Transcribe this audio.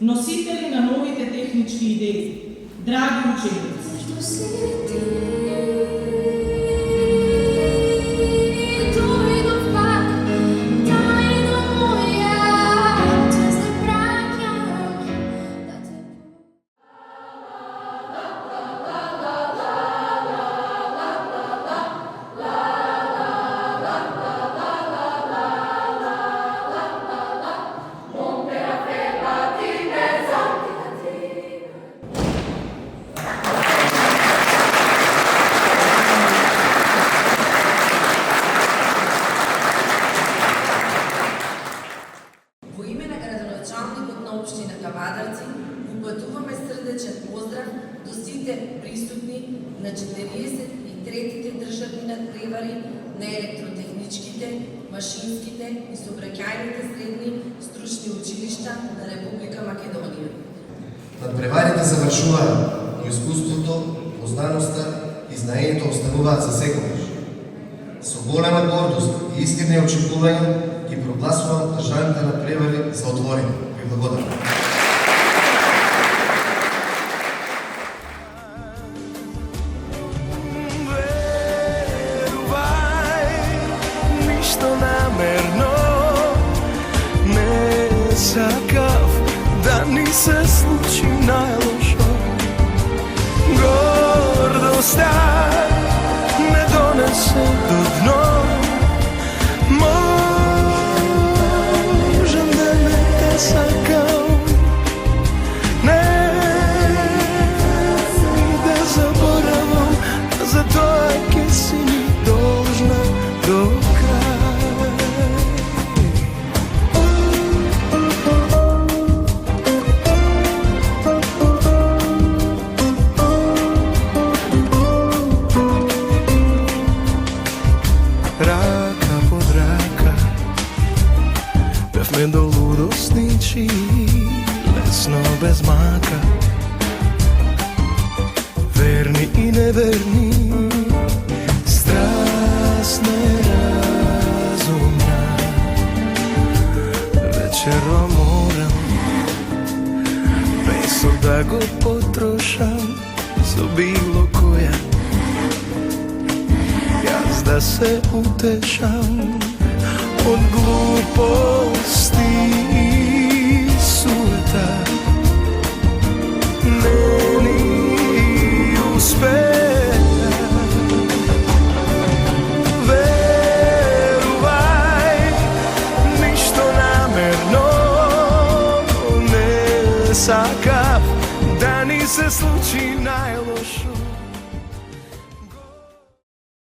носители на новите технички идеи, драги ученици. Упатуваме срдечен поздрав до сите присутни на 43-тите државни надпревари на електротехничките, машинските и сообраќајните средни стручни училишта на Република Македонија. Надпреварите завршуваат, но искуството, познаноста и знаењето остануваат за секогаш. Со голема гордост и искрени очекувања ги прогласувам државните надпревари за отворени. Ви благодарам. Намерно не сакав да ни се случи најлошо. Гордоста не донесе до дно. Можам да не те сакам, не да заборавам, затоа ќе си ми должна до рака под рака, бевме до лудосничи, лесно без мака, верни и неверни, страстна и разумна. Вечером морам, песо да го потрошам со било која, да се утешам од глупости и суета. Не ни успеа. Верувај, ништо намерно не сакав да ни се случи најлошо.